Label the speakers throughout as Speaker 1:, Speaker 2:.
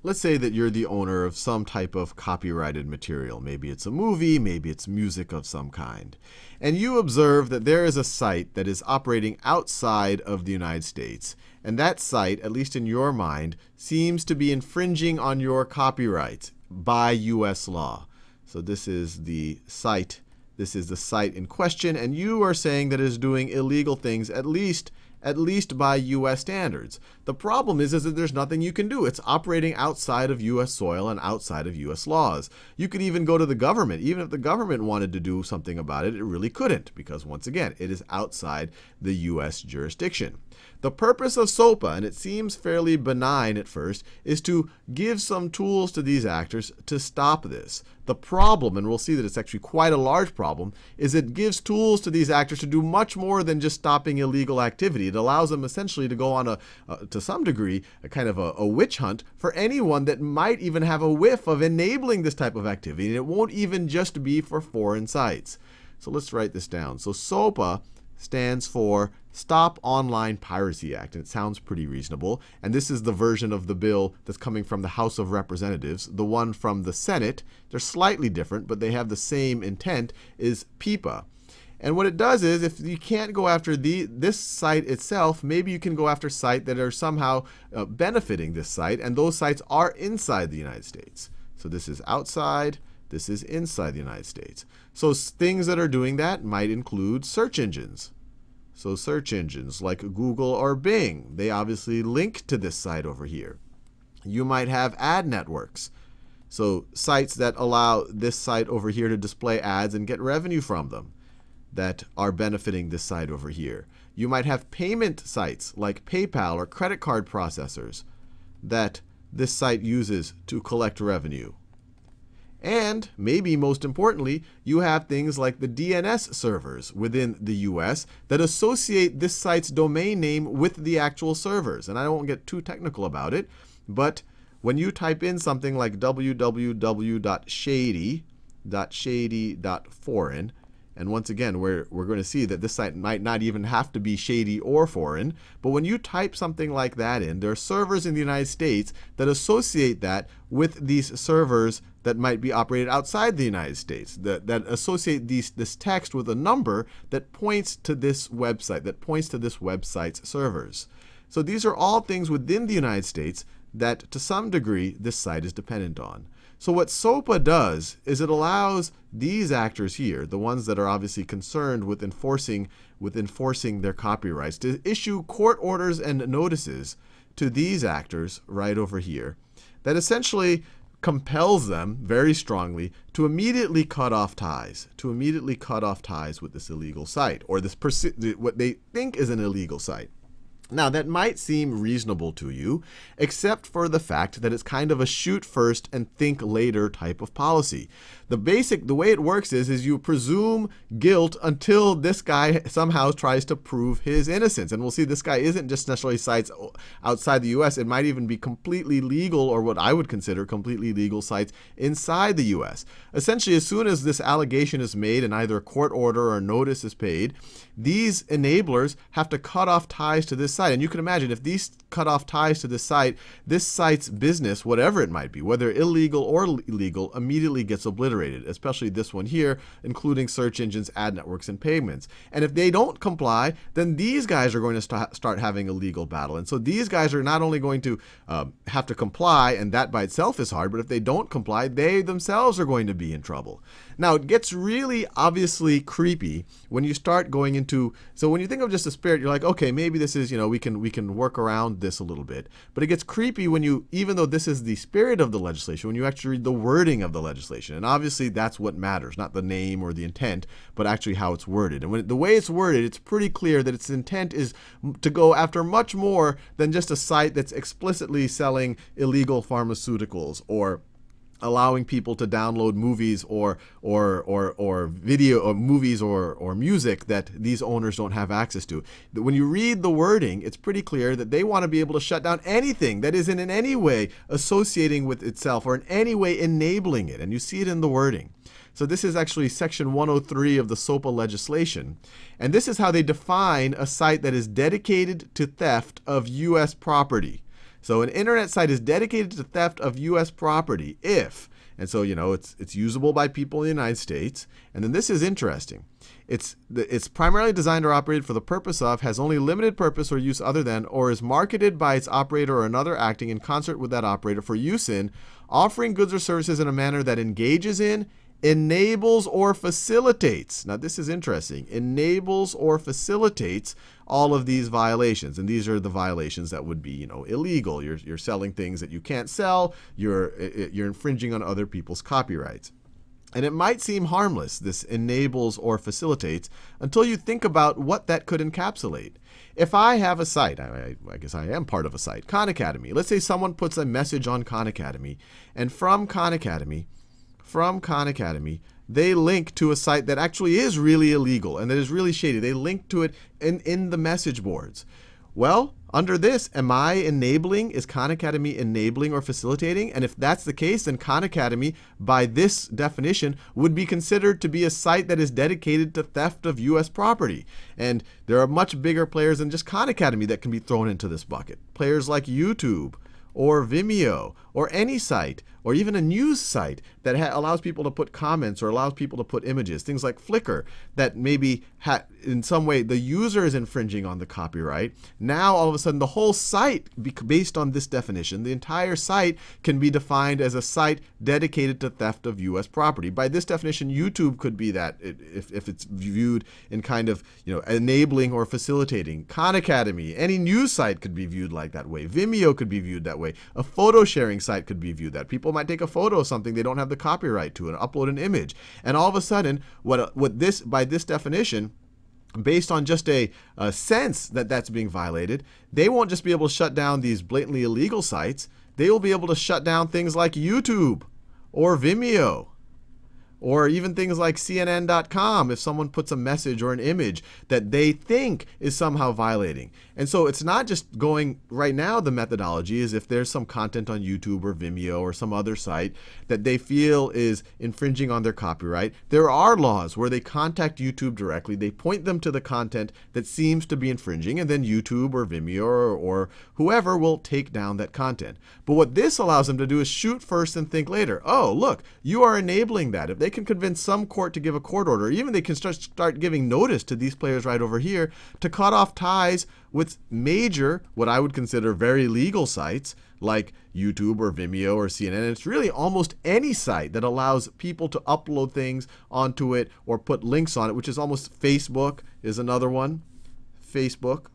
Speaker 1: Let's say that you're the owner of some type of copyrighted material. Maybe it's a movie, maybe it's music of some kind. And you observe that there is a site that is operating outside of the United States. And that site, at least in your mind, seems to be infringing on your copyrights by US law. So this is the site. This is the site in question. And you are saying that it is doing illegal things, at least by US standards. The problem is that there's nothing you can do. It's operating outside of US soil and outside of US laws. You could even go to the government. Even if the government wanted to do something about it, it really couldn't, because once again, it is outside the US jurisdiction. The purpose of SOPA, and it seems fairly benign at first, is to give some tools to these actors to stop this. The problem, and we'll see that it's actually quite a large problem, is it gives tools to these actors to do much more than just stopping illegal activity. It allows them essentially to go on to some degree, a kind of a witch hunt for anyone that might even have a whiff of enabling this type of activity. And it won't even just be for foreign sites. So let's write this down. So SOPA stands for Stop Online Piracy Act. And it sounds pretty reasonable. And this is the version of the bill that's coming from the House of Representatives. The one from the Senate, they're slightly different, but they have the same intent, is PIPA. And what it does is, if you can't go after this site itself, maybe you can go after sites that are somehow benefiting this site. And those sites are inside the United States. So this is outside. This is inside the United States. So things that are doing that might include search engines. So search engines like Google or Bing, they obviously link to this site over here. You might have ad networks. So sites that allow this site over here to display ads and get revenue from them that are benefiting this site over here. You might have payment sites like PayPal or credit card processors that this site uses to collect revenue. And maybe most importantly, you have things like the DNS servers within the US that associate this site's domain name with the actual servers. And I won't get too technical about it, but when you type in something like www.shady.foreign, and once again, we're going to see that this site might not even have to be shady or foreign. But when you type something like that in, there are servers in the United States that associate that with these servers that might be operated outside the United States, that associate this text with a number that points to this website, that points to this website's servers. So these are all things within the United States that, to some degree, this site is dependent on. So what SOPA does is it allows these actors here, the ones that are obviously concerned with enforcing their copyrights, to issue court orders and notices to these actors right over here that essentially compels them very strongly to immediately cut off ties, with this illegal site, or what they think is an illegal site. Now, that might seem reasonable to you, except for the fact that it's kind of a shoot first and think later type of policy. The way it works is you presume guilt until this guy somehow tries to prove his innocence. And we'll see this guy isn't just necessarily sites outside the US. It might even be completely legal, or what I would consider completely legal sites inside the US. Essentially, as soon as this allegation is made and either a court order or notice is paid, these enablers have to cut off ties to this site. And you can imagine if these cut off ties to this site's business, whatever it might be, whether illegal or legal, immediately gets obliterated, especially this one here, including search engines, ad networks, and payments. And if they don't comply, then these guys are going to start having a legal battle. And so these guys are not only going to have to comply, and that by itself is hard, but if they don't comply, they themselves are going to be in trouble. Now, it gets really obviously creepy when you start going into, so when you think of just the spirit, you're like, okay, maybe this is, we can work around this a little bit. But it gets creepy when you, even though this is the spirit of the legislation, when you actually read the wording of the legislation. And obviously that's what matters, not the name or the intent, but actually how it's worded. And the way it's worded, it's pretty clear that its intent is to go after much more than just a site that's explicitly selling illegal pharmaceuticals or allowing people to download movies or video or movies or music that these owners don't have access to. When you read the wording, it's pretty clear that they want to be able to shut down anything that isn't in any way associating with itself or in any way enabling it. And you see it in the wording. So this is actually section 103 of the SOPA legislation. And this is how they define a site that is dedicated to theft of US property. So an internet site is dedicated to theft of U.S. property if, and so, it's usable by people in the United States. And then this is interesting. It's primarily designed or operated for the purpose of, has only limited purpose or use other than, or is marketed by its operator or another acting in concert with that operator for use in, offering goods or services in a manner that engages in, enables or facilitates. Now this is interesting. Enables or facilitates all of these violations. And these are the violations that would be, illegal. You're selling things that you can't sell. You're infringing on other people's copyrights. And it might seem harmless, this enables or facilitates, until you think about what that could encapsulate. If I have a site, I guess I am part of a site, Khan Academy. Let's say someone puts a message on Khan Academy, and from Khan Academy, they link to a site that actually is really illegal and that is really shady. They link to it in the message boards. Well, under this, am I enabling? Is Khan Academy enabling or facilitating? And if that's the case, then Khan Academy, by this definition, would be considered to be a site that is dedicated to theft of U.S. property. And there are much bigger players than just Khan Academy that can be thrown into this bucket. Players like YouTube, or Vimeo, or any site, or even a news site that allows people to put comments or allows people to put images, things like Flickr, that maybe in some way the user is infringing on the copyright. Now all of a sudden the whole site, based on this definition, the entire site can be defined as a site dedicated to theft of U.S. property. By this definition, YouTube could be that if it's viewed in kind of enabling or facilitating. Khan Academy, any news site could be viewed like that way. Vimeo could be viewed that way. A photo sharing site could be viewed that. People might take a photo of something they don't have the copyright to and upload an image. And all of a sudden, by this definition, based on just a sense that that's being violated, they won't just be able to shut down these blatantly illegal sites. They will be able to shut down things like YouTube or Vimeo, or even things like CNN.com if someone puts a message or an image that they think is somehow violating. And so it's not just going, right now the methodology is if there's some content on YouTube or Vimeo or some other site that they feel is infringing on their copyright, there are laws where they contact YouTube directly, they point them to the content that seems to be infringing, and then YouTube or Vimeo or whoever will take down that content. But what this allows them to do is shoot first and think later. Oh, look, you are enabling that. If they can convince some court to give a court order, even they can start giving notice to these players right over here to cut off ties with major, what I would consider very legal sites like YouTube or Vimeo or CNN. And it's really almost any site that allows people to upload things onto it or put links on it, which is almost Facebook is another one. Facebook.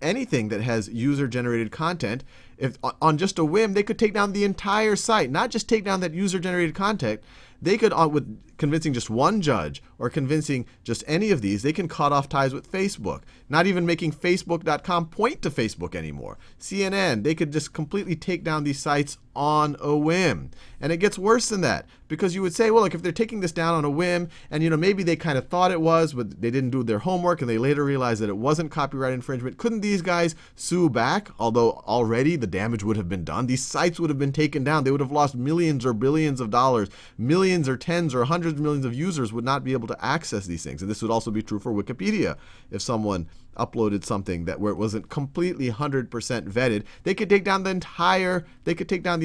Speaker 1: Anything that has user-generated content, if on just a whim, they could take down the entire site, not just take down that user-generated content. They could, with convincing just one judge or convincing just any of these, they can cut off ties with Facebook, not even making Facebook.com point to Facebook anymore. CNN, they could just completely take down these sites on a whim. And it gets worse than that, because you would say, well, look, if they're taking this down on a whim, and maybe they kind of thought it was, but they didn't do their homework, and they later realized that it wasn't copyright infringement, couldn't these guys sue back? Although already the damage would have been done. These sites would have been taken down. They would have lost millions or billions of dollars. Millions or tens or hundreds of millions of users would not be able to access these things. And this would also be true for Wikipedia. If someone uploaded something where it wasn't completely 100% vetted, they could take down the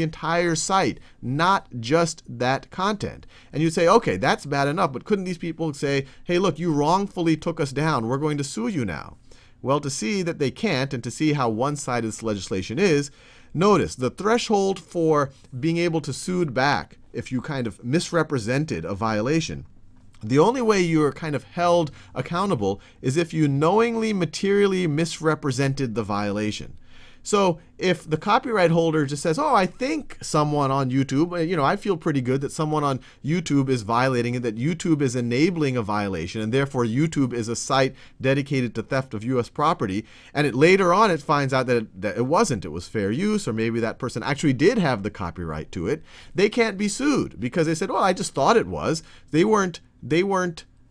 Speaker 1: entire site, not just that content. And you say, okay, that's bad enough, but couldn't these people say, hey, look, you wrongfully took us down, we're going to sue you now? Well, to see that they can't and to see how one-sided this legislation is, notice the threshold for being able to sue back if you kind of misrepresented a violation. The only way you are kind of held accountable is if you knowingly, materially misrepresented the violation. So if the copyright holder just says, oh, I think someone on YouTube, I feel pretty good that someone on YouTube is violating it, that YouTube is enabling a violation, and therefore YouTube is a site dedicated to theft of U.S. property, and later on it finds out that it wasn't, it was fair use, or maybe that person actually did have the copyright to it, they can't be sued because they said, well, I just thought it was. They weren't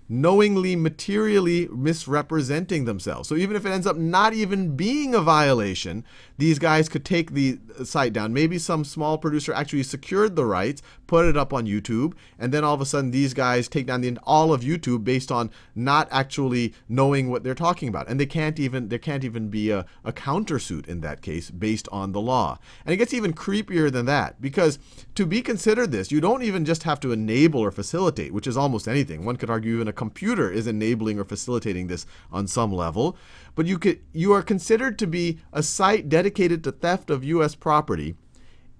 Speaker 1: knowingly, materially misrepresenting themselves. So even if it ends up not even being a violation, these guys could take the site down. Maybe some small producer actually secured the rights, put it up on YouTube, and then all of a sudden these guys take down all of YouTube based on not actually knowing what they're talking about. And there can't even be a countersuit in that case based on the law. And it gets even creepier than that, because to be considered this, you don't even just have to enable or facilitate, which is almost anything. One could argue even a computer is enabling or facilitating this on some level. But you are considered to be a site dedicated to theft of U.S. property,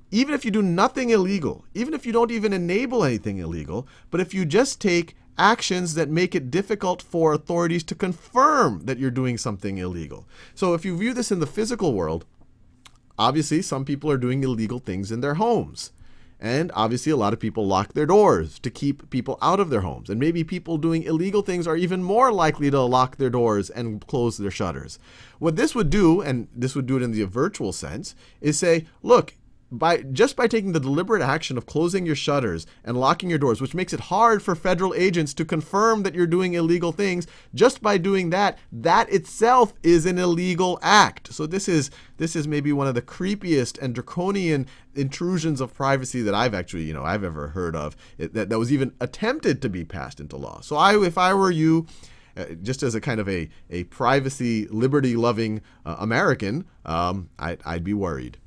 Speaker 1: even if you do nothing illegal, even if you don't even enable anything illegal, but if you just take actions that make it difficult for authorities to confirm that you're doing something illegal. So if you view this in the physical world, obviously some people are doing illegal things in their homes. And obviously a lot of people lock their doors to keep people out of their homes. And maybe people doing illegal things are even more likely to lock their doors and close their shutters. What this would do, and this would do it in the virtual sense, is say, look, just by taking the deliberate action of closing your shutters and locking your doors, which makes it hard for federal agents to confirm that you're doing illegal things, just by doing that, that itself is an illegal act. So this is maybe one of the creepiest and draconian intrusions of privacy that I've actually, I've ever heard of, that was even attempted to be passed into law. So if I were you, just as a kind of a privacy, liberty-loving American, I'd be worried.